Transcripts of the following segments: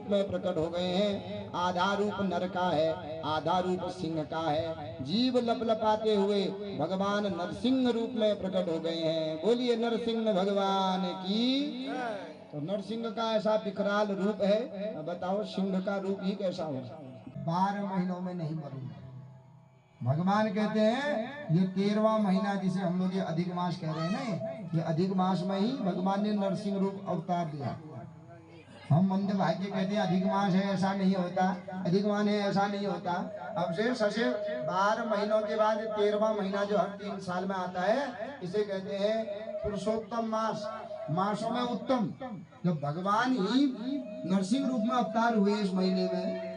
रूप में प्रकट हो गए हैं। आधा रूप नर का है, आधा रूप सिंह का है। जीव लपलपाते हुए भगवान नरसिंह रूप में प्रकट हो गए हैं। बोलिए नरसिंह भगवान की। तो नरसिंह का ऐसा विकराल रूप है, बताओ सिंह का रूप ही कैसा होगा। 12 महीनों में नहीं मरूंगा। भगवान कहते हैं ये 13वां महीना जिसे हम लोग ये अधिक मास कह रहे हैं ना, ये अधिक मास में ही भगवान ने नरसिंह रूप अवतार दिया। हम मंद भाग्य कहते हैं अधिक मास है, ऐसा नहीं होता। अधिक मास है, ऐसा नहीं होता। अब से ससे 12 महीनों के बाद 13वां महीना जो हर 3 साल में आता है, इसे कहते हैं पुरुषोत्तम मास, मासों में उत्तम। जब भगवान ही नरसिंह रूप में अवतार हुए इस महीने में,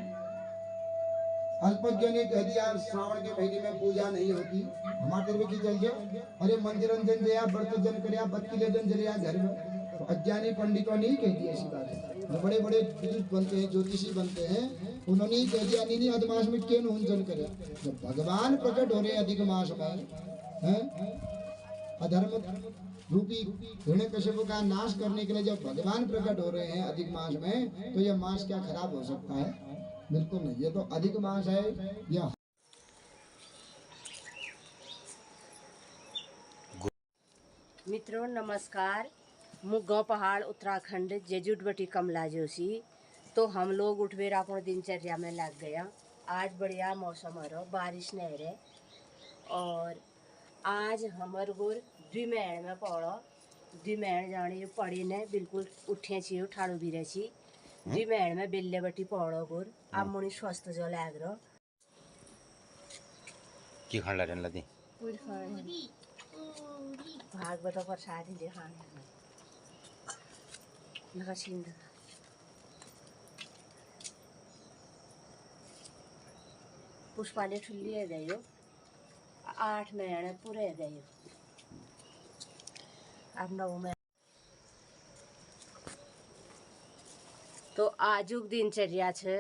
अल्पज्ञ ने कह दिया श्रावण के महीने में पूजा नहीं होती, हमारे तरफ की चल जाए, अरे मंदिर जन जया व्रत जन करया बत्तीले जन जलिया घर में। तो अज्ञानी पंडितों ने ही कह दिया ऐसी बात। जो बड़े बड़े विद्युत बनते हैं, ज्योतिषी बनते हैं, उन्होंने ही कह दिया नहीं अधमास में क्यों नून जन करे। जब भगवान प्रकट हो रहे अधिक मास में हैं, अधर्म रूपी हिरण्यकश्यप का नाश करने के लिए जब भगवान प्रकट हो रहे हैं अधिक मास में, तो यह मास क्या खराब हो सकता है? बिल्कुल नहीं, ये तो अधिक मास है। यह मित्रों नमस्कार। मुगांव पहाड़ उत्तराखंड जेजुटबटी कमला जोशी। तो हम लोग उठवेर अपन दिनचर्या में लग गया। आज बढ़िया मौसम हो, बारिश नहीं रहे। और आज हमर गुर द्विमैण में पड़ो। द्विमैण जाने पड़ी ने बिल्कुल उठे छी ठाड़ू भी रहे छी। द्विमैण में बेल्ले बटी पड़ो गुर अब मुनि स्वस्थ जो लाग रहो की खाने लगे लदी पूरी खाने भागवत प्रसाद ही खाने लगा छीन पुष्पाले ठुल्ली है गयो 8 महीने पूरे गयो अब 9 में। तो आजुक दिनचर्या छे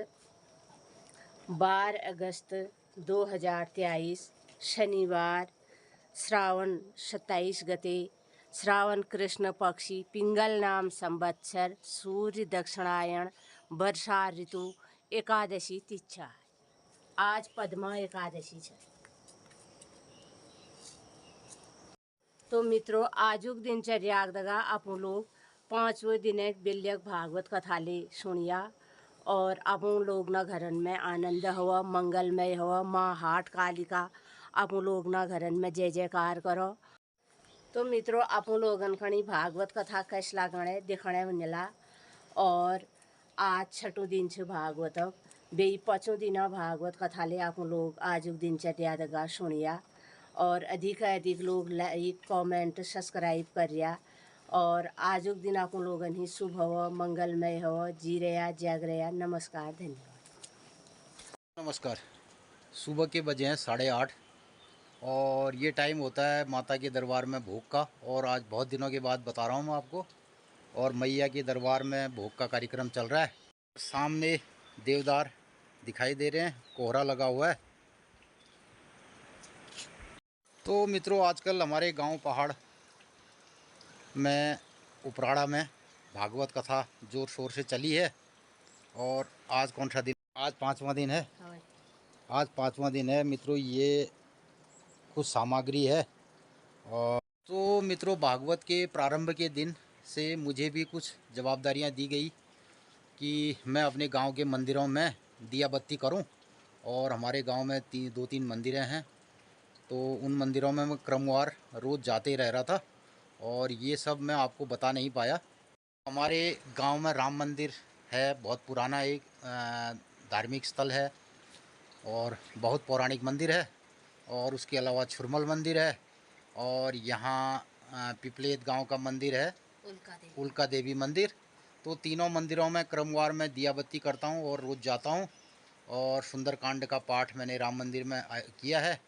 12 अगस्त 2023 शनिवार श्रावण 27 गते श्रावण कृष्ण पक्षी पिंगल नाम संवत्सर सूर्य दक्षिणायन वर्षा ऋतु एकादशी तिथि। आज पद्मा एकादशी है। तो मित्रों आजुक दिनचर्या दगा अपन लोग 5वें दिन बेल्यक भागवत कथा ले सुनिया और अपन लोग न घरन में आनंद हुआ मंगलमय हुआ माँ हाट कालिका अपन लोग न घरन में जय जयकार करो। तो मित्रों अपन लोगन खनी भागवत कथा कैस लागणे दिखने मिला। और आज 6ठो दिन छे भागवत बे 5 दिन भागवत कथा ले अपन लोग आजुक दिनचर्या दगा सुनिया और अधिक अधिक लोग लाइक कमेंट सब्सक्राइब करिया। और आजुक दिन अपन लोगन ही शुभ हो मंगलमय हो जी रहा जाग रहा। नमस्कार धन्यवाद। नमस्कार। सुबह के बजे हैं 8:30 और ये टाइम होता है माता के दरबार में भोग का। और आज बहुत दिनों के बाद बता रहा हूँ मैं आपको। और मैया के दरबार में भोग का कार्यक्रम चल रहा है। सामने देवदार दिखाई दे रहे हैं, कोहरा लगा हुआ है। तो मित्रों आजकल हमारे गांव पहाड़ में उपराड़ा में भागवत कथा जोर शोर से चली है। और आज कौन सा दिन? आज 5वां दिन है। आज 5वां दिन है मित्रों। ये कुछ सामग्री है। और तो मित्रों भागवत के प्रारंभ के दिन से मुझे भी कुछ जवाबदारियां दी गई कि मैं अपने गांव के मंदिरों में दिया बत्ती करूं। और हमारे गांव में 2-3 मंदिरें हैं, तो उन मंदिरों में मैं क्रमवार रोज़ जाते ही रह रहा था। और ये सब मैं आपको बता नहीं पाया। हमारे गांव में राम मंदिर है, बहुत पुराना एक धार्मिक स्थल है और बहुत पौराणिक मंदिर है। और उसके अलावा छुरमल मंदिर है और यहाँ पिपलेत गांव का मंदिर है उल्का देवी मंदिर। तो तीनों मंदिरों में क्रमवार मैं दिया बत्ती करता हूँ और रोज़ जाता हूँ। और सुंदरकांड का पाठ मैंने राम मंदिर में किया है।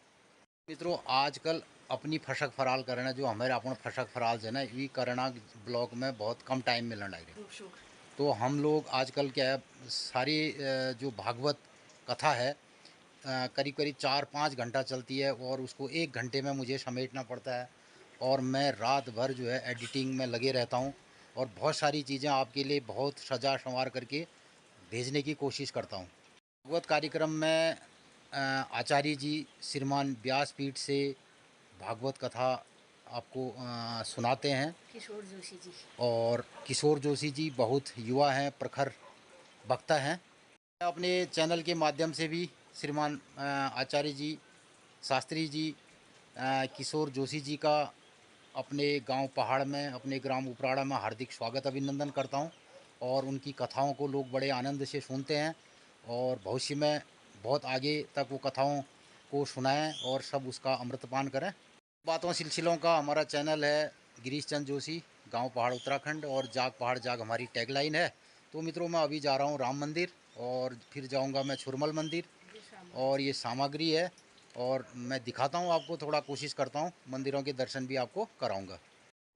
मित्रों आजकल अपनी फशक फराल करना जो हमारे अपन फशक फराल है ना, ये करना ब्लॉक में बहुत कम टाइम मिलना लगे। तो हम लोग आजकल क्या है, सारी जो भागवत कथा है करीब करीब 4-5 घंटा चलती है और उसको 1 घंटे में मुझे समेटना पड़ता है। और मैं रात भर जो है एडिटिंग में लगे रहता हूँ और बहुत सारी चीज़ें आपके लिए बहुत सजा संवार करके भेजने की कोशिश करता हूँ। भागवत कार्यक्रम में आचार्य जी श्रीमान व्यासपीठ से भागवत कथा आपको सुनाते हैं। किशोर जोशी जी। और किशोर जोशी जी बहुत युवा हैं, प्रखर वक्ता हैं। अपने चैनल के माध्यम से भी श्रीमान आचार्य जी, शास्त्री जी, किशोर जोशी जी का अपने गांव पहाड़ में, अपने ग्राम उपराड़ा में हार्दिक स्वागत अभिनंदन करता हूं। और उनकी कथाओं को लोग बड़े आनंद से सुनते हैं और भविष्य में बहुत आगे तक वो कथाओं को सुनाएं और सब उसका अमृतपान करें। बातों सिलसिलों का हमारा चैनल है गिरीश चंद जोशी, गांव पहाड़ उत्तराखंड, और जाग पहाड़ जाग हमारी टैगलाइन है। तो मित्रों, मैं अभी जा रहा हूं राम मंदिर और फिर जाऊंगा मैं छुरमल मंदिर, और ये सामग्री है और मैं दिखाता हूं आपको, थोड़ा कोशिश करता हूं मंदिरों के दर्शन भी आपको कराऊंगा।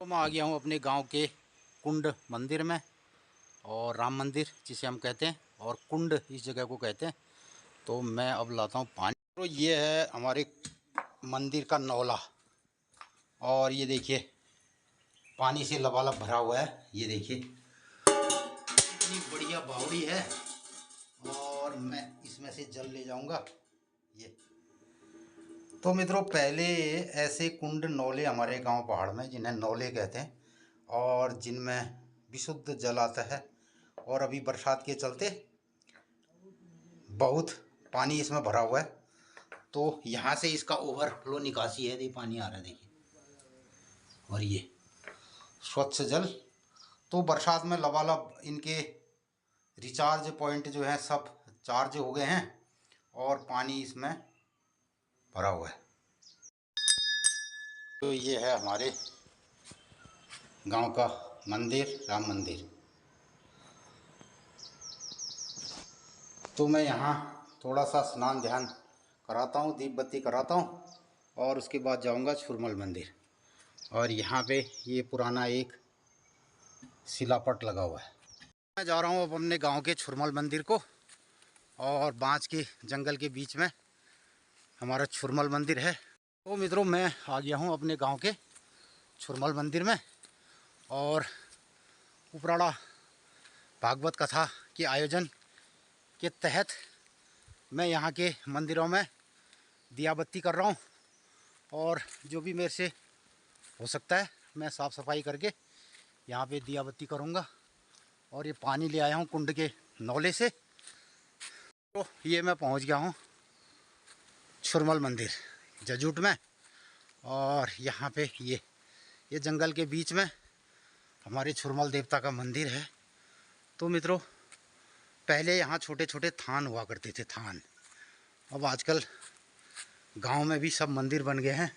तो मैं आ गया हूं अपने गांव के कुंड मंदिर में, और राम मंदिर जिसे हम कहते हैं, और कुंड इस जगह को कहते हैं। तो मैं अब लाता हूं पानी। तो ये है हमारे मंदिर का नौला, और ये देखिए पानी से लबालब भरा हुआ है। ये देखिए इतनी बढ़िया बावड़ी है, और मैं इसमें से जल ले जाऊंगा। ये तो मित्रों, पहले ऐसे कुंड नौले हमारे गांव पहाड़ में, जिन्हें नौले कहते हैं, और जिनमें विशुद्ध जल आता है। और अभी बरसात के चलते बहुत पानी इसमें भरा हुआ है, तो यहाँ से इसका ओवरफ्लो निकासी है। ये पानी आ रहा है देखिए, और ये स्वच्छ जल। तो बरसात में लबालब इनके रिचार्ज पॉइंट जो है सब चार्ज हो गए हैं, और पानी इसमें भरा हुआ है। तो ये है हमारे गांव का मंदिर, राम मंदिर। तो मैं यहाँ थोड़ा सा स्नान ध्यान कराता हूँ, दीप बत्ती कराता हूँ, और उसके बाद जाऊँगा छुरमल मंदिर। और यहाँ पे ये पुराना एक शिलापट लगा हुआ है। मैं जा रहा हूँ अब अपने गांव के छुरमल मंदिर को, और बांस के जंगल के बीच में हमारा छुरमल मंदिर है। तो मित्रों, मैं आ गया हूँ अपने गांव के छुरमल मंदिर में, और उपराड़ा भागवत कथा के आयोजन के तहत मैं यहाँ के मंदिरों में दिया बत्ती कर रहा हूँ, और जो भी मेरे से हो सकता है मैं साफ़ सफाई करके यहाँ पे दिया बत्ती करूँगा। और ये पानी ले आया हूँ कुंड के नौले से। तो ये मैं पहुँच गया हूँ छुरमल मंदिर जजूट में, और यहाँ पे ये जंगल के बीच में हमारे छुरमल देवता का मंदिर है। तो मित्रों, पहले यहाँ छोटे छोटे थान हुआ करते थे, थान। अब आजकल गांव में भी सब मंदिर बन गए हैं,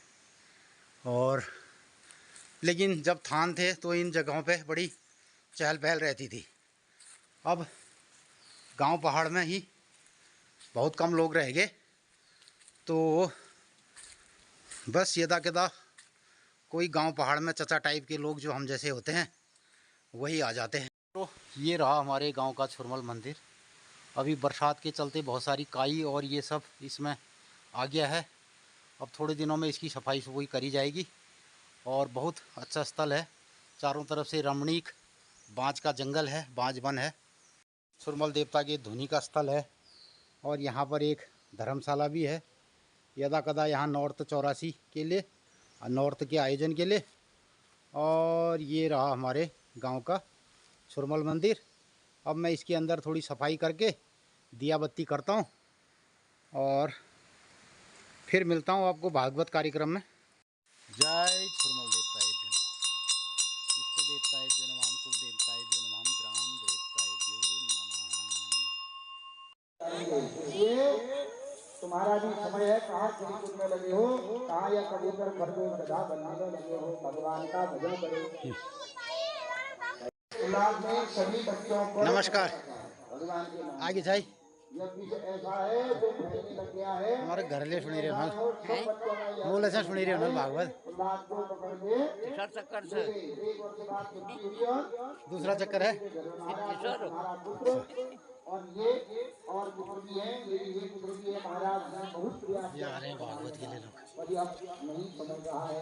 और लेकिन जब थान थे तो इन जगहों पे बड़ी चहल पहल रहती थी। अब गांव पहाड़ में ही बहुत कम लोग रह गए, तो बस यदा कदा कोई गांव पहाड़ में चचा टाइप के लोग जो हम जैसे होते हैं वही आ जाते हैं। तो ये रहा हमारे गांव का छुरमल मंदिर। अभी बरसात के चलते बहुत सारी काई और ये सब इसमें आ गया है। अब थोड़े दिनों में इसकी सफाई सफाई करी जाएगी, और बहुत अच्छा स्थल है। चारों तरफ से रमणीक बाँज का जंगल है, बाँज वन है। छुरमल देवता के धुनी का स्थल है, और यहाँ पर एक धर्मशाला भी है यदा कदा यहाँ नॉर्थ 84 के लिए, नॉर्थ के आयोजन के लिए। और ये रहा हमारे गांव का छुरमल मंदिर। अब मैं इसके अंदर थोड़ी सफाई करके दिया बत्ती करता हूँ, और फिर मिलता हूँ आपको भागवत कार्यक्रम में। जय छुरमल देवताय नमः, इष्ट देवताय नमः, कुल देवताय नमः, ग्राम देवताय नमः। तुम्हारा भी समय है, कहाँ खेल में लगे हो, कहाँ या कबूतर खरगोश गधा बनाने लगे हो। भगवान का भजन करो। में सभी बच्चों को नमस्कार। भगवान के नाम आगे जाए। जब कुछ ऐसा है जो फैलने लग गया है, हमारे घर ले सुनी रहे नल, सब बच्चों में बोले से सुनी रहे नल भागवत। बात को पकड़ के चक्कर से एक वर्ष बाद छुट्टी हुई, और दूसरा चक्कर है। हमारा पुत्र और ये और पुत्र भी है, ये पुत्र भी है। महाराज ने बहुत प्रयास ये आ रहे हैं भागवत के लिए लोग। पर अब नहीं समझ रहा है।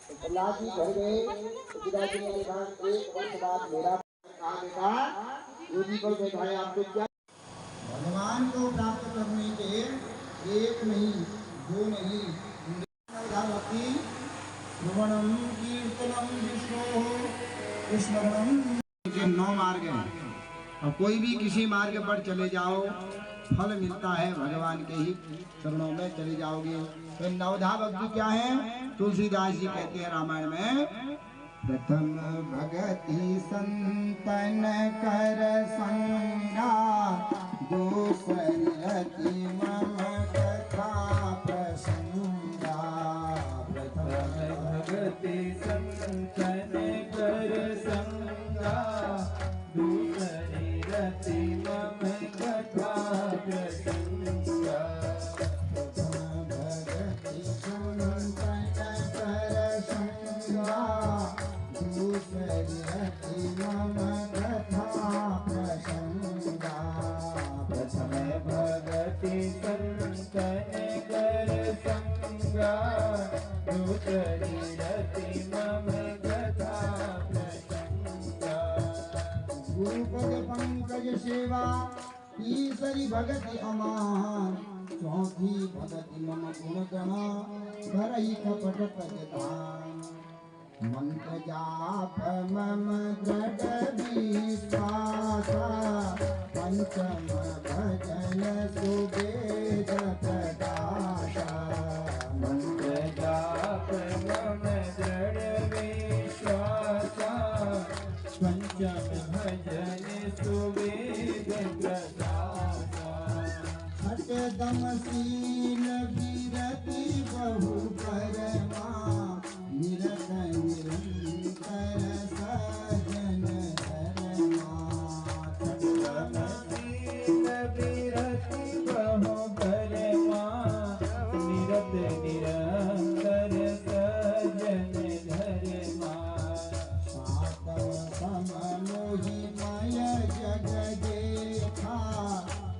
तो प्रहलाद जी घर गए, तो पिताजी ने कहा एक वर्ष बाद मेरा कहा, बेटा वो भी कल बताए आपको क्या भगवान को प्राप्त करने के एक नहीं दो नहीं भक्ति श्रवणम कीर्तनम विष्णु स्मरणम के 9 मार्ग हैं। और कोई भी किसी मार्ग पर चले जाओ फल मिलता है भगवान के ही चरणों में चले जाओगे। तो नवधा भक्ति क्या है? तुलसीदास जी कहते हैं रामायण में, प्रथम भगति संतन कर संगा, दूसरी रति मम कथा प्रसंगा। प्रथम भगति संतन कर संगा, दूसरी रति मम कथा प्रसंगा। प्रथम भगति संतन कर संगा, दूसरी रति मम कथा प्रसंगा। प्रथम भगति संतन कर संगा, दूसरी रति मम कथा प्रसंगा। गुरुपद पंकज सेवा तीसरी भगति अमान, चौथी भगति मम गुण गणा, करई कपट पदधाम। मंत्र जाप मम दृढ़ विश्वासा, पंचम भजन सुवेद प्रकाशा। मंत्र जाप मम दृढ़ विश्वासा, पंचम भजन सुवेद प्रकाशा। हठदम शील विरति बहु परमा, निरत निरंतर सजन धर्मा। हठदम शील विरति बहु परमा, निरत निरंतर सजन धर्मा। सातव सम मोहि माय जग देखा,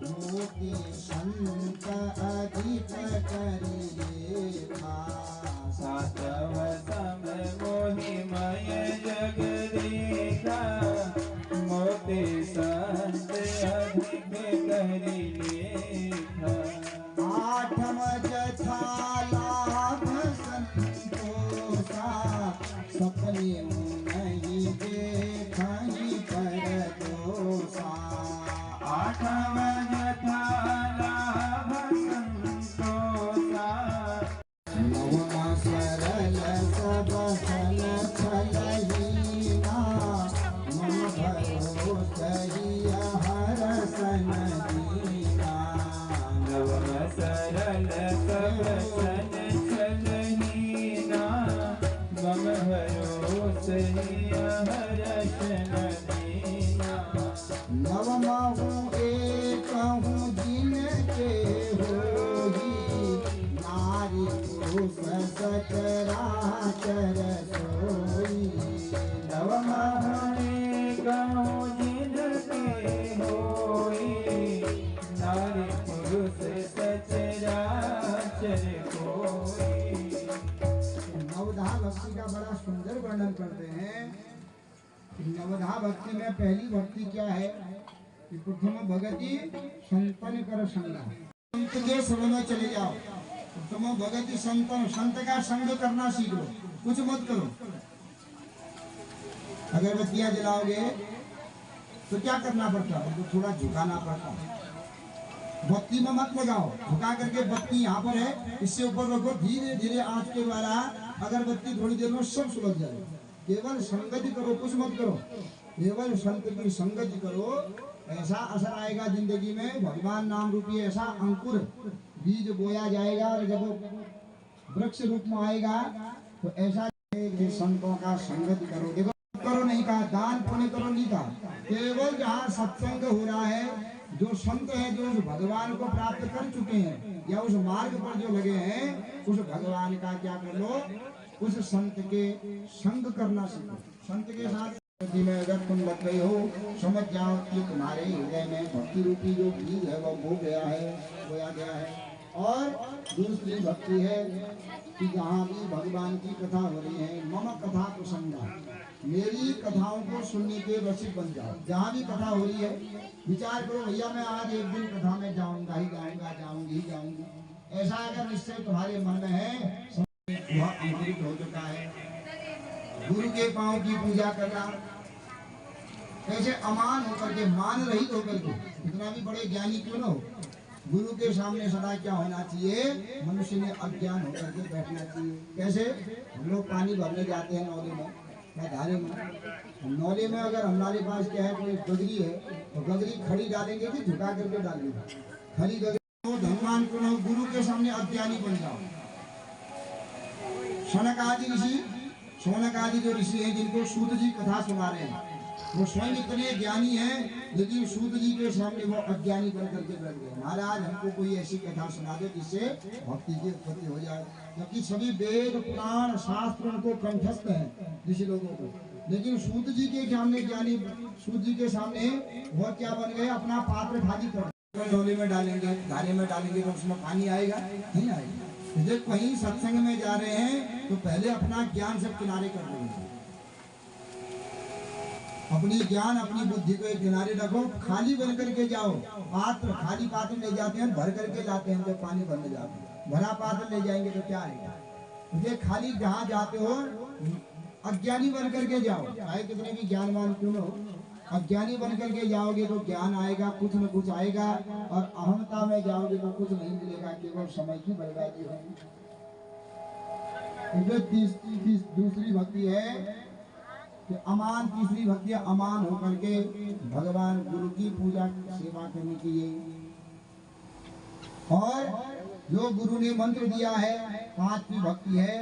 मोति संत अधिक करि लेखा। सातव सम मोहि माय जग देखा, मोति संत अधिक करि लेखा। आठम जथा लाभ संतोषा, सपने नहीं देखहि परदोषा। आठम जथा लाभ संतोषा, नवम सरल सब फल फलहीना, मम भरोसहि हरसन दीना। नवम सरल सब फल फलहीना, मम भरोसहि हरसन दीना। नवमहु एकहु दिन के होई, नारी पुरुष सचराचर सोई। नवमहु एकहु दिन के होई, नारी पुरुष सचराचर कोई। नवधा भक्ति का बड़ा सुंदर वर्णन करते हैं। नवधा भक्ति में पहली भक्ति क्या है कि प्रथम भगति संतन कर संगा, संत के शरण में चले जाओ। प्रथम भगति संतन, संत का संग करना सीख लो, कुछ मत करो। अगरबत्तियां जलाओगे तो क्या करना पड़ता है? तो थोड़ा झुकाना पड़ता है। बत्ती में मत लगाओ, झुका करके बत्ती यहाँ पर है, इससे ऊपर रखो, धीरे धीरे आंच के द्वारा अगरबत्ती थोड़ी देर में सब सुलझ जाएगा। केवल संगति करो, कुछ मत करो, केवल संत की संगति करो। ऐसा असर आएगा जिंदगी में, भगवान नाम रूपी ऐसा अंकुर बीज बोया जाएगा। और जब वो वृक्ष रूप में आएगा तो ऐसा कि संतों का संगति करो। देखो करो नहीं कहा, दान पुण्य करो नहीं कहा, केवल जहाँ सत्संग हो रहा है, जो संत है, जो उस भगवान को प्राप्त कर चुके हैं या उस मार्ग पर जो लगे हैं, उस भगवान का क्या कर लो, उस संत के संग करना सीखो। संत के साथ में अगर तुम लग गए हो, समझ जाओ कि तुम्हारे हृदय में भक्ति रूपी जो बीज है वो बो गया है, बोया गया है। और दूसरी भक्ति है कि जहाँ भी भगवान की कथा हो रही है, मम कथा प्रसंगा, मेरी कथाओं को सुनने के रसिक बन जाओ। जहाँ भी कथा हो रही है विचार करो, भैया मैं आज एक दिन कथा में जाऊंगा ही जाऊंगा, जाऊंगी ही जाऊंगी। ऐसा अगर निश्चय तुम्हारे मन में है, वह अंकुरित हो चुका है। गुरु के पांव की पूजा करना, ऐसे अमान होकर के, मान रहित होकर के, इतना भी बड़े ज्ञानी क्यों ना हो, गुरु के सामने सदा क्या होना चाहिए, मनुष्य ने अज्ञान होकर के बैठना चाहिए। कैसे? हम लोग पानी भरने जाते हैं नौले में या धारे में। नौले में अगर हमारे पास क्या है, कोई गगरी है तो गगरी खड़ी डालेंगे कि झुका करके डालेंगे? खड़ी गगरी। तो धनवान को ना, गुरु के सामने अज्ञानी बन जाओ। शनक आदि ऋषि, शौनक आदि जो ऋषि हैं जिनको सूत जी कथा सुना रहे हैं, वो स्वयं इतने ज्ञानी हैं, लेकिन सूत जी के सामने वो अज्ञानी बन करके बैठ गए। महाराज हमको कोई ऐसी कथा सुना दो जिससे भक्ति की उत्पत्ति हो जाए, क्योंकि सभी वेद पुराण शास्त्र उनको कंठस्थ हैं ऋषि लोगों को। लेकिन सूत जी के सामने ज्ञानी, सूत जी के सामने वो क्या बन गए, अपना पात्र खाली कर ढोले में डालेंगे, धारे में डालेंगे तो उसमें पानी आएगा? नहीं आएगा। जब कहीं सत्संग में जा रहे हैं तो पहले अपना ज्ञान सब किनारे कर देंगे, अपनी ज्ञान अपनी बुद्धि को एक किनारे रखो, खाली बन करके जाओ। पात्र, खाली पात्र ले जाते हैं, भर करके लाते हैं। जब पानी भरने जाते हैं, भरा पात्र ले जाएंगे तो क्या आएगा? ये खाली जहाँ जाते हो अज्ञानी बन करके जाओ, चाहे कितने भी ज्ञानवान क्यों हो, अज्ञानी बन करके जाओगे तो ज्ञान आएगा, कुछ न कुछ आएगा। और अहमता में जाओगे तो कुछ नहीं मिलेगा, केवल समय की बर्बादी होगी। दूसरी भक्ति है कि अमान, तीसरी भक्ति अमान होकर के भगवान गुरु की पूजा सेवा करने की है। और जो गुरु ने मंत्र दिया है, पांचवी भक्ति है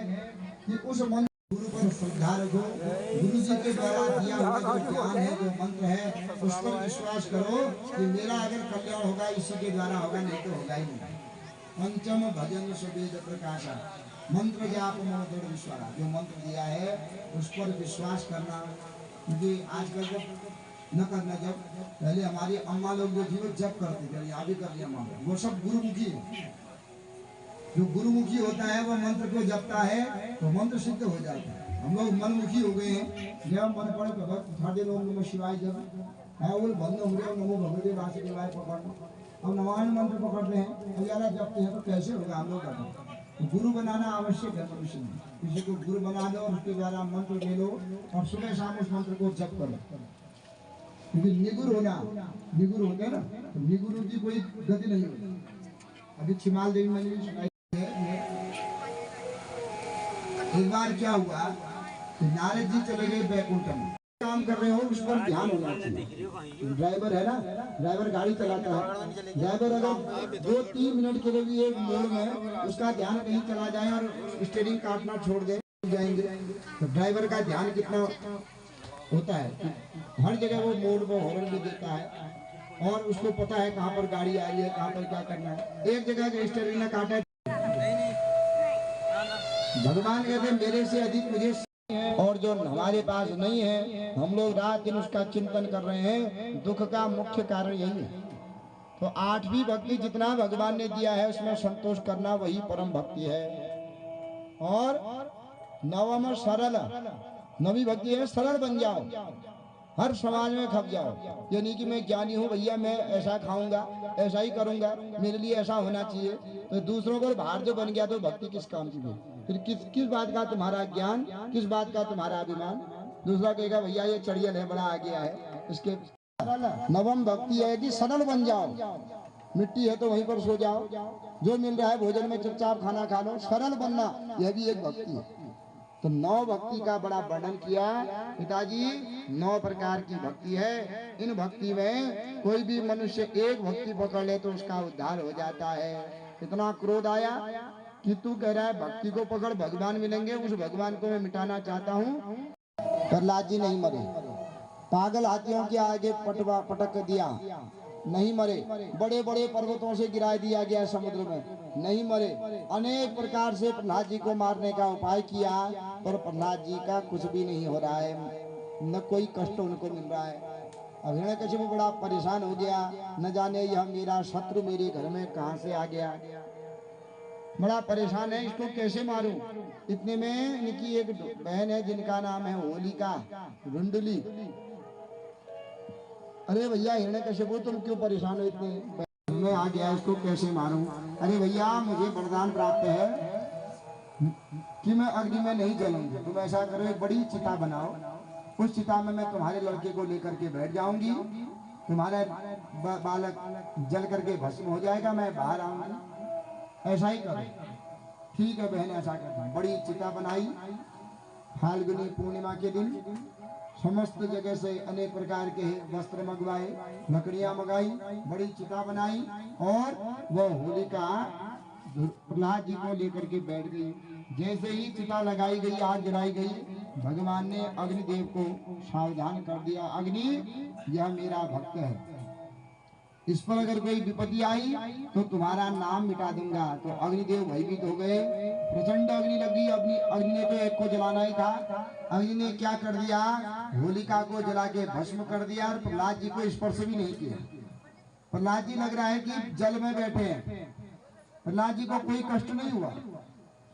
कि उस मंत्र, गुरु पर श्रद्धा रखो, गुरु जी के द्वारा दिया हुआ जो ज्ञान है, जो मंत्र है, उस पर विश्वास करो कि मेरा अगर कल्याण होगा इसी के द्वारा होगा, नहीं तो होगा ही नहीं। पंचम भजन सुवेद प्रकाशा, मंत्र जाप मम दृढ़ विश्वास, जो मंत्र दिया है उस पर विश्वास करना। क्योंकि आजकल तो न करना, जब पहले हमारी अम्मा लोग जो थी वो जप करते थे, यहाँ भी कर लिया माँ, वो सब गुरुमुखी है। जो गुरुमुखी होता है वो मंत्र को जपता है तो मंत्र सिद्ध हो जाता है। हम लोग मनमुखी हो गए हैं, जब मन पड़े भगत साढ़े लोग नमः शिवाय जब है वो बंद हो गए, नमो भगवते वासुदेवाय पकड़, अब नवान मंत्र पकड़ रहे हैं, अज्ञाना जपते हैं तो कैसे होगा? हम लोग करते। तो गुरु बनाना आवश्यक है मनुष्य में, किसी को गुरु बना लो और उसके द्वारा मंत्र ले लो और सुबह शाम उस मंत्र को जप करो। क्योंकि निगुर होना, निगुर होते हैं ना, तो निगुरु की कोई गति नहीं होती। अभी छिमाल देवी मंदिर सुनाई है, एक बार क्या हुआ कि नारद जी चले गए बैकुंठ में, काम कर रहे हो उस पर ध्यान होना चाहिए। ड्राइवर है ना, ड्राइवर गाड़ी चलाता है, ड्राइवर अगर 2-3 मिनट के लिए भी एक मोड़ में उसका ध्यान कहीं चला जाए और स्टीयरिंग काटना छोड़ दे जाएंगे, तो ड्राइवर का ध्यान कितना होता है, हर जगह वो मोड़ में हॉर्न भी देता है और उसको पता है कहाँ पर गाड़ी आ रही है, कहाँ पर क्या करना है। एक जगह के स्टीयरिंग ने काटा, भगवान कहते मेरे से अधिक मुझे और जो हमारे पास नहीं है, हम लोग रात दिन उसका चिंतन कर रहे हैं। दुख का मुख्य कारण यही है। तो आठवीं भक्ति जितना भगवान ने दिया है उसमें संतोष करना, वही परम भक्ति है। और नवम सरल, नवी भक्ति है सरल बन जाओ, हर समाज में खप जाओ। ये नहीं कि मैं ज्ञानी हूँ भैया मैं ऐसा खाऊंगा, ऐसा ही करूंगा, मेरे लिए ऐसा होना चाहिए, तो दूसरों को बाहर जो बन गया तो भक्ति किस काम की? फिर किस बात का तुम्हारा ज्ञान, किस बात का तुम्हारा अभिमान? दूसरा कहेगा भैया ये चढ़ियल है, बड़ा आ गया है, इसके। नवम भक्ति है कि सरल बन जाओ, मिट्टी है तो वहीं पर सो जाओ, जो मिल रहा है भोजन में चुपचाप खाना खा लो, सरल बनना, यह भी एक भक्ति है। तो 9 भक्ति का बड़ा वर्णन किया पिताजी। 9 प्रकार की भक्ति है। इन भक्ति में कोई भी मनुष्य एक भक्ति पकड़ ले तो उसका उद्धार हो जाता है। इतना क्रोध आया कि तू कह रहा है भक्ति को पकड़ भगवान मिलेंगे, उस भगवान को मैं मिटाना चाहता हूँ। प्रहलाद जी नहीं मरे, पागल हाथियों के आगे पटक दिया, नहीं मरे। बड़े बड़े पर्वतों से गिरा दिया गया समुद्र में, नहीं मरे। अनेक प्रकार से प्रहलाद जी को मारने का उपाय किया, पर प्रहलाद जी का कुछ भी नहीं हो रहा है, न कोई कष्ट उनको मिल रहा है। अब हिरण्यकशिपु बड़ा परेशान हो गया, न जाने यह मेरा शत्रु मेरे घर में कहां से आ गया। बड़ा परेशान है, इसको कैसे मारूं। इतने में इनकी एक बहन है जिनका नाम है होलिका रुंडली। अरे भैया हिरण्यकश्यपु तुम क्यों परेशान हो इतने, मैं आ गया, इसको कैसे मारूं। अरे भैया मुझे वरदान प्राप्त है कि मैं अग्नि में नहीं जलूंगी। तुम ऐसा करो, एक बड़ी चिता बनाओ, उस चिता में मैं तुम्हारे लड़के को लेकर के बैठ जाऊंगी, तुम्हारा बालक जल करके भस्म हो जाएगा, मैं बाहर आऊंगी। ऐसा ही करो। ठीक है बहन, ऐसा करता हूं। बड़ी चिता बनाई। फाल्गुनी पूर्णिमा के दिन समस्त जगह से अनेक प्रकार के वस्त्र मंगवाए, लकड़ियां मंगाई, बड़ी चिता बनाई और वह होलिका प्रहलाद जी को लेकर के बैठ गई। जैसे ही चिता लगाई गई, आग जलाई गई, भगवान ने अग्निदेव को सावधान कर दिया, अग्नि यह मेरा भक्त है, इस पर अगर कोई विपत्ति आई तो तुम्हारा नाम मिटा दूंगा। तो अग्निदेव भयभीत हो गए, प्रचंड अग्नि लगी। अग्नि ने तो एक को जलाना ही था। अग्नि ने क्या कर दिया, होलिका को जला के भस्म कर दिया और प्रहलाद जी को स्पर्श भी नहीं किया। प्रहलाद जी लग रहा है कि जल में बैठे हैं, प्रहलाद जी को कोई कष्ट नहीं हुआ।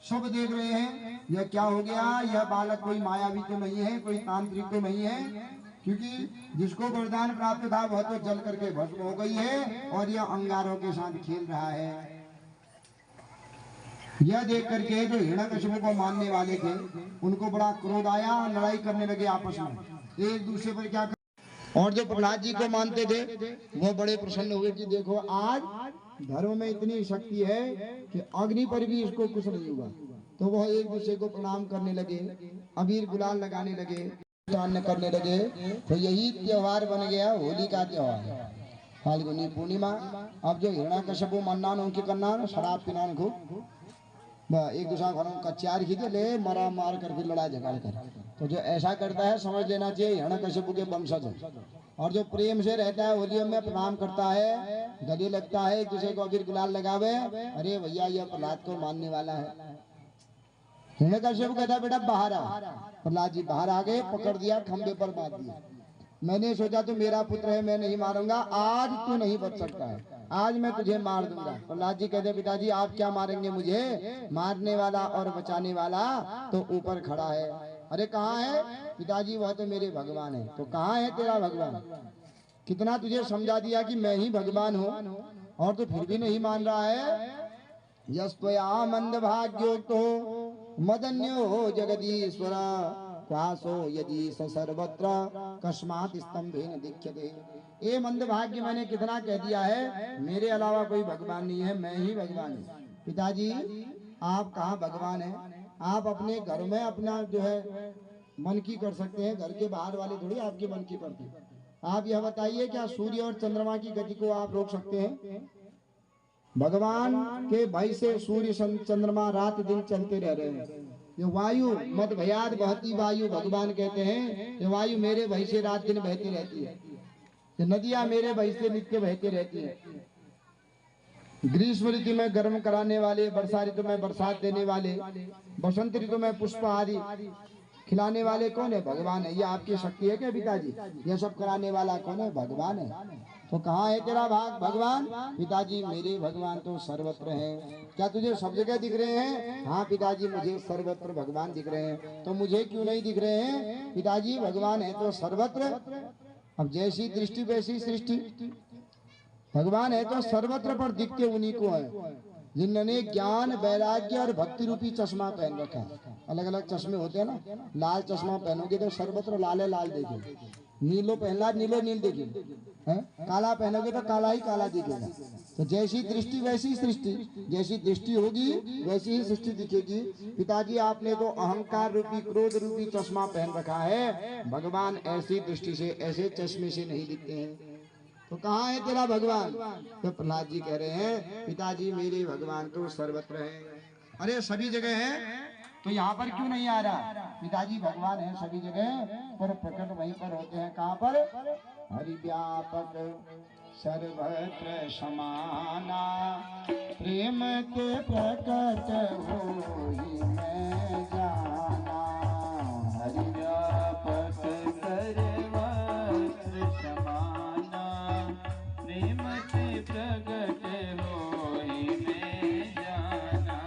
सब देख रहे हैं यह क्या हो गया, यह बालक कोई मायावी तो नहीं है, कोई तांत्रिक तो नहीं है, क्योंकि जिसको वरदान प्राप्त था वह तो जल करके भस्म हो गई है और यह अंगारों के साथ खेल रहा है। यह देख करके जो हिरण्यकश्यप को मानने वाले थे उनको बड़ा क्रोध आया और लड़ाई करने लगे आपस में, एक दूसरे पर क्या और जो प्रहलाद जी को मानते थे वो बड़े प्रसन्न हुए कि देखो आज धर्म में इतनी शक्ति है कि अग्नि पर भी इसको कुछ नहीं हुआ। तो वह एक दूसरे को प्रणाम करने लगे, अबीर गुलाल लगाने लगे, करने लगे। तो यही त्योहार बन गया होली का त्योहार, फाल्गुनी पूर्णिमा। अब जो हिरण्यकश्यप मन्ना उनके कन्ना शराब पीना को एक दूसरा घरों कच्चार खींचे ले मरा मार कर फिर लड़ाई झगड़ कर। तो जो ऐसा करता है समझ लेना चाहिए हिरण्यकश्यप के वंशज है। और जो प्रेम से रहता है होलियों में प्रणाम करता है, गले लगता है, एक दूसरे को अबीर गुलाल लगावे, अरे भैया यह प्रहलाद को मानने वाला है। हिरण्यकश्यप कहता बेटा बाहर आ। प्रहलाद जी बाहर आ गए, पकड़ दिया, खंबे पर बांध दिया। मैंने सोचा तू मेरा पुत्र है, मैं नहीं मारूंगा, आज तू नहीं बच सकता है, आज मैं तुझे मार दूंगा। प्रहलाद जी कहते पिताजी आप क्या मारेंगे मुझे, मारने वाला और बचाने वाला तो ऊपर खड़ा है। अरे कहाँ है पिताजी, वह तो मेरे भगवान है। तो कहाँ है तेरा भगवान, कितना तुझे समझा दिया कि मैं ही भगवान हूँ और तू फिर भी नहीं मान रहा है। यस्त्वया मंद भाग्योक्तो मदन्यो जगदीश्वर क्वासो यदि सर्वत्र कस्मात् स्तंभेन दिख्यते। ए मंद भाग्य, मैंने कितना कह दिया है, मेरे अलावा कोई भगवान नहीं है, मैं ही भगवान हूँ। पिताजी आप कहाँ भगवान है, आप अपने घर में अपना जो है मन की कर सकते हैं, घर के बाहर वाले थोड़ी आपके मन की करते हैं। आप यह बताइए क्या सूर्य और चंद्रमा की गति को आप रोक सकते हैं? भगवान के भय से सूर्य चंद्रमा रात दिन चलते रह रहे हैं। ये वायु मत भयाद बहती वायु, भगवान कहते हैं ये वायु मेरे भय से रात दिन बहती रहती है, ये नदियां मेरे भय से नित्य बहती रहती है। ग्रीष्म ऋतु में गर्म कराने वाले, वर्षा ऋतु में बरसात देने वाले, बसंत ऋतु में पुष्प आदि खिलाने वाले कौन है, भगवान है। ये आपकी शक्ति है क्या पिताजी, ये सब कराने वाला कौन है, भगवान है। तो कहाँ है तेरा भाग भगवान, पिताजी मेरे भगवान तो सर्वत्र हैं। क्या तुझे सब जगह दिख रहे हैं? हाँ पिताजी मुझे सर्वत्र भगवान दिख रहे हैं। तो मुझे क्यों नहीं दिख रहे हैं? पिताजी भगवान है तो सर्वत्र, अब जैसी दृष्टि वैसी सृष्टि, भगवान है तो सर्वत्र पर दिखते उन्हीं को है जिन्होंने ज्ञान वैराग्य और भक्ति रूपी चश्मा पहन रखा है। अलग अलग चश्मे होते हैं ना, लाल चश्मा पहनोगे तो सर्वत्र लाल लाल देखेगे, नीलो पहनला नीलो नील देखेगे, काला पहनोगे तो काला ही काला दिखेगा। तो जैसी दृष्टि वैसी सृष्टि, जैसी दृष्टि होगी वैसी ही सृष्टि दिखेगी। पिताजी आपने तो अहंकार रूपी क्रोध रूपी चश्मा पहन रखा है, भगवान ऐसी दृष्टि से ऐसे चश्मे से नहीं दिखते हैं। तो कहाँ है तेरा भगवान? तो प्रहलाद जी कह रहे हैं पिताजी मेरे भगवान तो सर्वत्र है। अरे सभी जगह है तो यहाँ पर क्यों नहीं आ रहा? पिताजी भगवान है सभी जगह पर प्रकट वहीं पर होते हैं। कहाँ पर? हरि व्यापक सर्वत्र समाना, प्रेम के प्रकट होई मैं जाना। हरि व्यापक सर्वत्र समाना, प्रेम के प्रकट होई मैं जाना।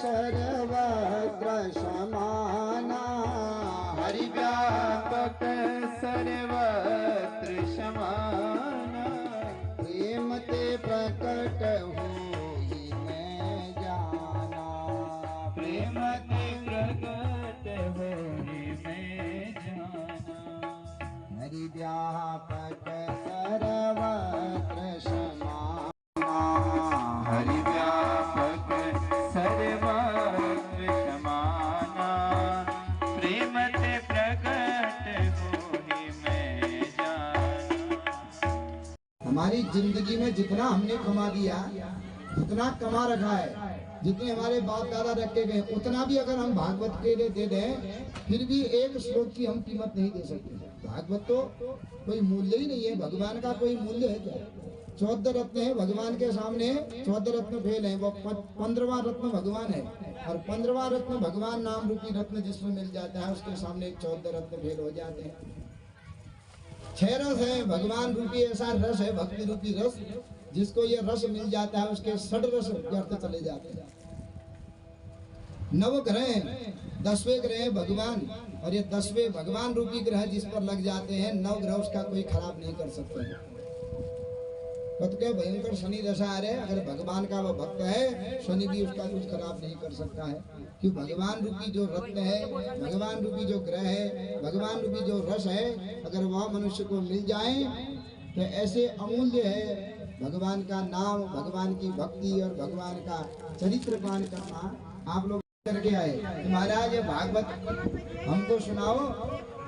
सर्वत्र समाना हरिव्यापक सर्वत्र समाना प्रेम ते प्रकट होई मैं जाना प्रेम ते प्रकट होई मैं जाना हरि व्यापक सर्वत्र समाना हरिव्यापक सर्वत्र समाना प्रेम ते प्रकट होई मैं जाना हमारी जिंदगी में जितना हमने कमा दिया, जितना कमा रखा है, जितने हमारे बाप दादा रखे गए, उतना भी अगर हम भागवत के लिए दे दें, फिर भी एक श्लोक की हम कीमत नहीं दे सकते। भागवत तो कोई मूल्य ही नहीं है। भगवान का कोई मूल्य है क्या? 14 रत्न है भगवान के सामने, 14 रत्न फेल है। वो 15वां रत्न भगवान है, और 15वां रत्न भगवान नाम रूपी रत्न जिसमें मिल जाता है, उसके सामने 14 रत्न फेल हो जाते हैं। 6 रस है भगवान रूपी, ऐसा रस है भक्ति रूपी रस, जिसको ये रस मिल जाता है उसके 6 रस व्यर्थ चले जाते हैं। 9 ग्रह, 10वें ग्रह भगवान, और ये 10वें भगवान रूपी ग्रह जिस पर लग जाते हैं, 9 ग्रह उसका कोई खराब नहीं कर सकते। कत के भयंकर शनि दशा आ रहे, अगर भगवान का वो भक्त है, शनि भी उसका कुछ खराब नहीं कर सकता है। क्यों? भगवान रूपी जो रत्न है, भगवान रूपी जो ग्रह है, भगवान रूपी जो रस है, अगर वह मनुष्य को मिल जाए तो ऐसे अमूल्य है भगवान का नाम, भगवान की भक्ति और भगवान का चरित्र पान करना। आप लोग करके आए तो महाराज ये भागवत हमको सुनाओ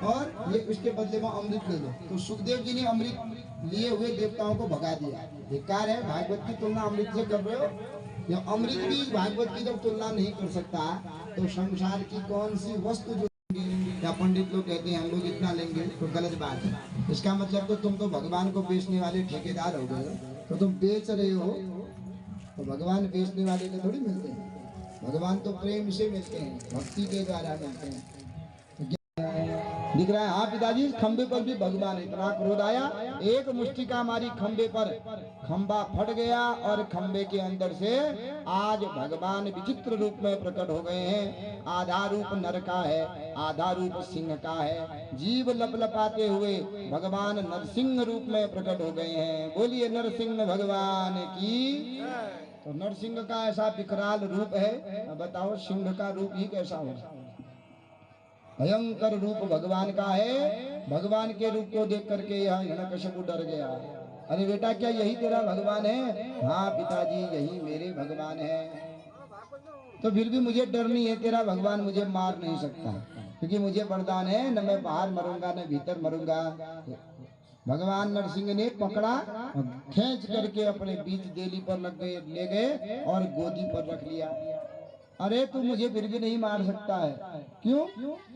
और ये उसके बदले में अमृत ले लो। तो सुखदेव जी ने अमृत लिए हुए देवताओं को भगा दिया। बेकार है, भागवत की तुलना अमृत से कर रहे हो। ये अमृत भी भागवत की जब तुलना नहीं कर सकता, तो संसार की कौन सी वस्तु जो या पंडित लोग कहते हैं हम लोग इतना लेंगे, तो गलत बात है। इसका मतलब तो तुम तो भगवान को बेचने वाले ठेकेदार हो गए। तो तुम बेच रहे हो, तो भगवान बेचने वाले को थोड़ी मिलते हैं। भगवान तो प्रेम से मिलते हैं, भक्ति के द्वारा मिलते हैं। दिख रहा है? हाँ पिताजी, खंबे पर भी भगवान, इतना क्रोध आया, एक मुष्टिका मारी खंबे पर, खंबा फट गया और खंबे के अंदर से आज भगवान विचित्र रूप में प्रकट हो गए हैं। आधा रूप नर का है, आधा रूप सिंह का है। जीव लपलपाते हुए भगवान नरसिंह रूप में प्रकट हो गए हैं। बोलिए नरसिंह भगवान की। तो नरसिंह का ऐसा विकराल रूप है, बताओ सिंह का रूप ही कैसा होगा? भयंकर रूप भगवान का है। भगवान के रूप को देख करके यह हिरण्यकश्यप डर गया। अरे बेटा, क्या यही तेरा भगवान है? हाँ पिताजी, यही मेरे भगवान है। तो फिर भी मुझे डर नहीं है, तेरा भगवान मुझे मार नहीं सकता, क्योंकि मुझे वरदान है, न मैं बाहर मरूंगा न भीतर मरूंगा। भगवान नरसिंह ने पकड़ा, खींच करके अपने बीच देली पर ले गए और गोदी पर रख लिया। अरे तू मुझे फिर भी नहीं मार सकता है। क्यों?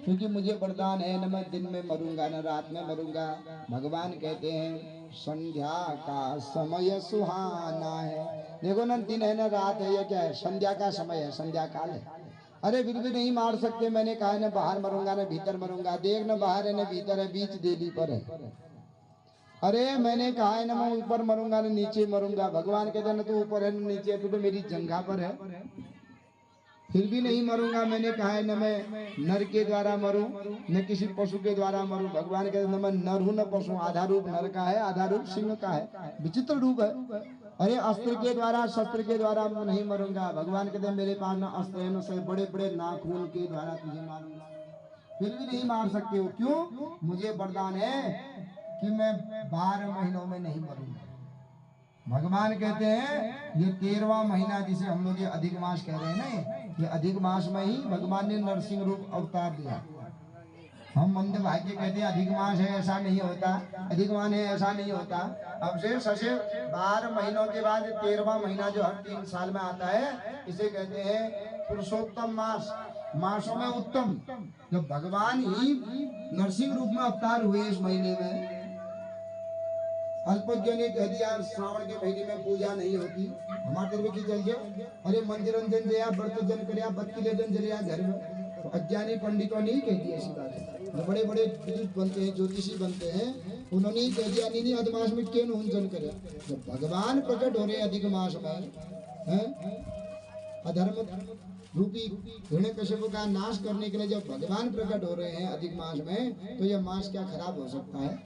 क्योंकि मुझे वरदान है, न मैं दिन में मरूंगा न रात में मरूंगा। भगवान कहते हैं संध्या का समय सुहाना है। देखो ना, दिन है न रात है, ये क्या है? संध्या का समय है, संध्या काल है। अरे फिर भी नहीं मार सकते। मैंने कहा है न बाहर मरूंगा न भीतर मरूंगा। देख न बाहर है न भीतर है, बीच देली पर है। अरे मैंने कहा है न मैं ऊपर मरूंगा न नीचे मरूंगा। भगवान कहते न तू ऊपर है न नीचे है, तू तो मेरी जंघा पर है, फिर भी नहीं मरूंगा। मैंने कहा है न मैं नर के द्वारा मरूं न किसी पशु के द्वारा मरूं। भगवान कहते न मैं नर हूं न पशु। आधा रूप नर का है, आधा रूप सिंह का है, विचित्र रूप है। अरे अस्त्र के द्वारा, शस्त्र के द्वारा मैं नहीं मरूंगा। भगवान कहते मेरे पास न अस्त्र है न से बड़े बड़े नाखून के द्वारा तुझे मारूंगा। फिर भी नहीं मार सकते हो। क्यों? मुझे वरदान है कि मैं 12 महीनों में नहीं मरूंगा। भगवान कहते हैं ये 13वां महीना, जिसे हम लोग ये अधिक मास कह रहे हैं ना, ये अधिक मास में ही भगवान ने नरसिंह रूप अवतार दिया। हम मंद भाग्य कहते हैं अधिक मास है, ऐसा नहीं होता। अधिक मास है, ऐसा नहीं होता। अब से 12 महीनों के बाद 13वां महीना जो हर 3 साल में आता है, इसे कहते हैं पुरुषोत्तम मास, मासों में उत्तम। जब भगवान ही नरसिंह रूप में अवतार हुए इस महीने में, अल्पज्ञ ने कह दिया श्रावण के महीने में पूजा नहीं होती, हमारे तरफ की चल गया। अरे मंदिरंजन जया, व्रत जन करया, बत्ती जन जलिया घर में। तो अज्ञानी पंडितों ने ही कह दिया ऐसी बात। बड़े बड़े विद्युत बनते हैं, ज्योतिषी बनते हैं, उन्होंने ही कह दिया नहीं अधिक में क्यों जन करे। जब भगवान प्रकट हो रहे अधिक मास में, अधर्म रूपी हिरण्यकशिपु का नाश करने के लिए जब भगवान प्रकट हो रहे हैं अधिक मास में, तो यह मास क्या खराब हो सकता है?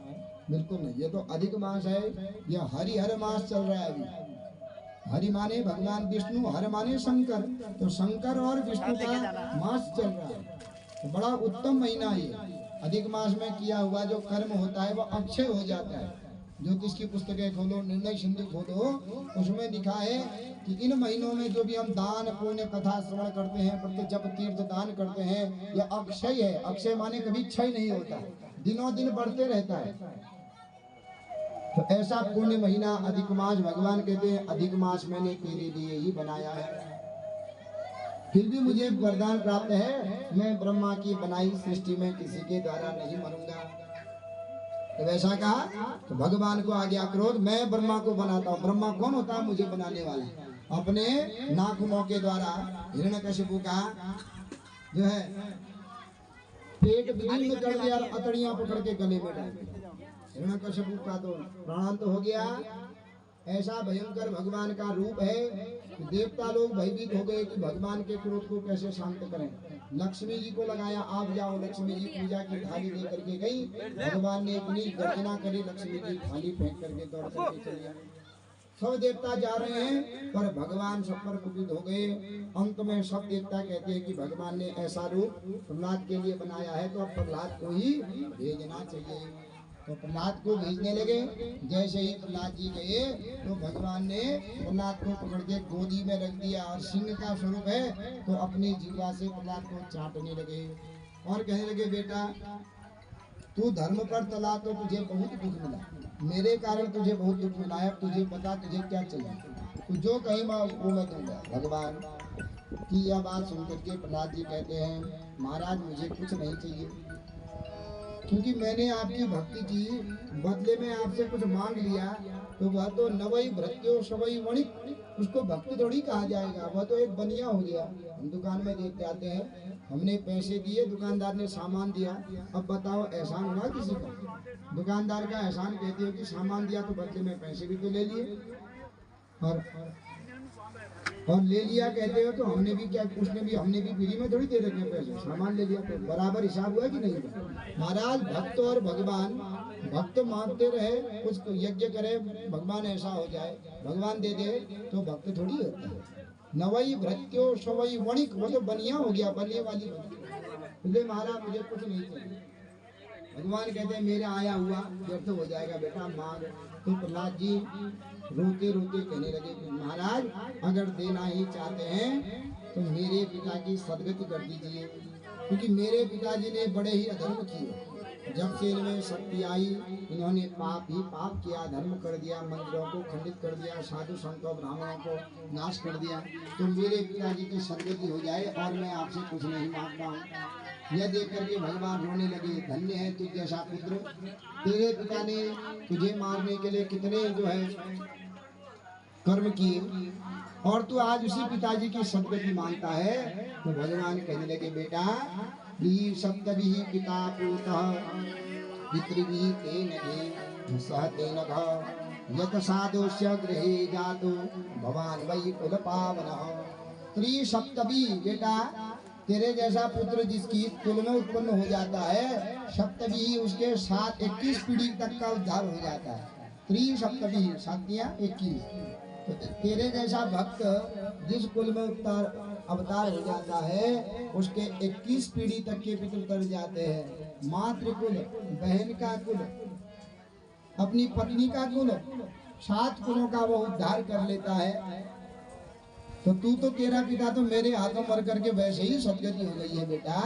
बिल्कुल नहीं। ये तो अधिक मास है, यह हरिहर मास चल रहा है अभी। हरि माने भगवान विष्णु, हर माने शंकर, तो शंकर और विष्णु का मास चल रहा है। तो बड़ा उत्तम महीना ये। अधिक मास में किया हुआ जो कर्म होता है वह अक्षय हो जाता है। ज्योतिष की पुस्तकें खोलो, निर्णय सिंधु खोलो, उसमें लिखा है कि इन महीनों में जो भी हम दान पुण्य कथा श्रवण करते हैं, प्रति जप तीर्थ दान करते हैं, यह अक्षय है। अक्षय माने कभी क्षय नहीं होता, दिनों दिन बढ़ते रहता है। तो ऐसा पुण्य महीना अधिक मास, भगवान कहते हैं अधिक मास मैंने तेरे लिए ही बनाया है। फिर भी मुझे वरदान प्राप्त है, मैं ब्रह्मा की बनाई सृष्टि में किसी के द्वारा नहीं मरूंगा। तो वैसा कहा तो भगवान को आ गया क्रोध, मैं ब्रह्मा को बनाता हूँ। ब्रह्मा कौन होता है? मुझे बनाने वाला। अपने नाखूनों के द्वारा हिरण्यकशिपु का जो है पेट विदीर्ण कर दिया और अतड़ियां पकड़ के गले में डाल दिया। हिरण्यकशिपु का तो प्राणांत हो गया। ऐसा भयंकर भगवान का रूप है कि देवता लोग भयभीत हो गए कि भगवान के क्रोध को कैसे शांत करें। लक्ष्मी जी को लगाया, आप जाओ। लक्ष्मी जी पूजा की थाली लेकर के गई। भगवान ने इतनी गर्जना करी, लक्ष्मी जी थाली फेंक करके दौड़ करके चली आई। सब देवता जा रहे हैं पर भगवान सब पर कुपित हो गए। अंत में सब देवता कहते हैं कि भगवान ने ऐसा रूप प्रहलाद के लिए बनाया है, तो अब प्रहलाद को ही भेजना चाहिए। तो प्रहलाद को भेजने लगे। जैसे ही प्रहलाद जी गए तो भगवान ने प्रहलाद को पकड़ के गोदी में रख दिया और सिंह का स्वरूप है तो अपनी जीवा से प्रहलाद को चाटने लगे और कहने लगे, बेटा तू धर्म पर चला तो तुझे बहुत दुख मिला, मेरे कारण तुझे बहुत दुख मिला है। तुझे पता तुझे क्या चाहिए, तू जो कहे वो मैं दूंगा। भगवान की यह बात सुनकर के प्रहलाद जी कहते हैं, महाराज मुझे कुछ नहीं चाहिए, क्योंकि मैंने आपकी भक्ति की, बदले में आपसे कुछ मांग लिया तो वह तो नवई भृत्यो सवई वणिक, उसको भक्ति थोड़ी कहा जाएगा, वह तो एक बनिया हो गया। हम दुकान में देख जाते हैं, हमने पैसे दिए, दुकानदार ने सामान दिया, अब बताओ एहसान हुआ किसी का? दुकानदार का एहसान कहते हो कि सामान दिया तो बदले में पैसे भी तो ले लिए, और ले लिया कहते हो तो हमने भी क्या, हमने भी फ्री में थोड़ी दे रखे पैसे, सामान ले लिया तो बराबर हिसाब हुआ कि नहीं? महाराज भक्त और भगवान, भक्त मांगते रहे कुछ यज्ञ करे, भगवान ऐसा हो जाए, भगवान दे दे तो भक्त थोड़ी होता है। नवई भृत्यो सवई वणिक, वो तो बनिया हो गया, बनिए वाली बोले महाराज मुझे कुछ नहीं चाहिए। भगवान कहते हैं मेरा आया हुआ व्यर्थ हो जाएगा, बेटा मांग। तो प्रहलाद जी रोते रोते कहने लगे, महाराज अगर देना ही चाहते हैं तो मेरे पिता की सदगति कर दीजिए, क्योंकि मेरे पिताजी ने बड़े ही अधर्म किए। जब से इनमें शक्ति आई इन्होंने पाप ही पाप किया, धर्म कर दिया, मंदिरों को खंडित कर दिया, साधु संतों ब्राह्मणों को नाश कर दिया। तो मेरे पिताजी की सदगति हो जाए और मैं आपसे कुछ नहीं मांगता हूँ। यह देख करके भगवान रोने लगे, धन्य है तुझ जैसा पुत्र, तेरे पिता ने तुझे मारने के लिए कितने जो है कर्म किए और तू आज उसी पिताजी की सदगति मांगता है। तो भगवान कहने लगे, बेटा सप्तभी पिता पूतः पितृभिः तेन सहतेन यत साधुस्य गृहे जातो भवान वै कुल पावनः। त्रिसप्तभी, बेटा तेरे जैसा पुत्र जिसकी कुल में उत्पन्न हो जाता है, सप्तभी उसके साथ 21 पीढ़ी तक का उद्धार हो जाता है। त्रिसप्तभी, सातियां 21। तो तेरे जैसा भक्त जिस कुल में अवतार हो जाता है उसके 21 पीढ़ी तक के पितृ तर जाते हैं। मातृ कुल, बहन का कुल, अपनी पत्नी का कुल, 7 कुलों का वो उद्धार कर लेता है। तो तू तो तेरा पिता तो मेरे हाथों मर करके वैसे ही सदगति हो गई है बेटा।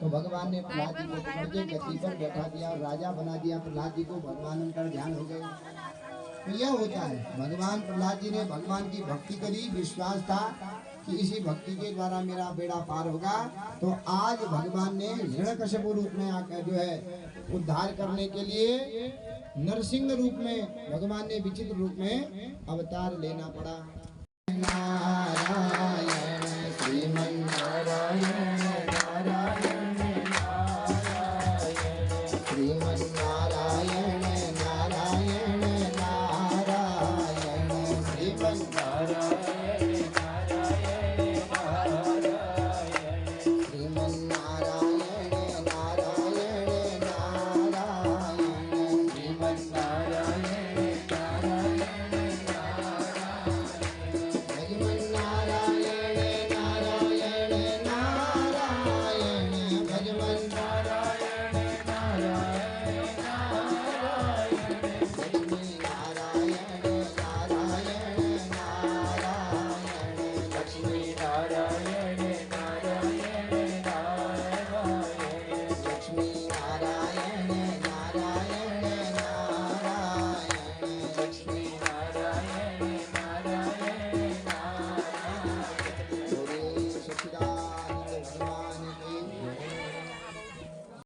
तो भगवान ने प्रहलाद जी को पकड़ के गद्दी पर बैठा दिया और राजा बना दिया। प्रहलाद जी को भगवान अंतर ध्यान हो गए। तो यह होता है, भगवान प्रहलाद जी ने भगवान की भक्ति करी, विश्वास था कि इसी भक्ति के द्वारा मेरा बेड़ा पार होगा। तो आज भगवान ने हिरण्यकशिपु रूप में आकर जो है उद्धार करने के लिए नरसिंह रूप में भगवान ने विचित्र रूप में अवतार लेना पड़ा। नारायण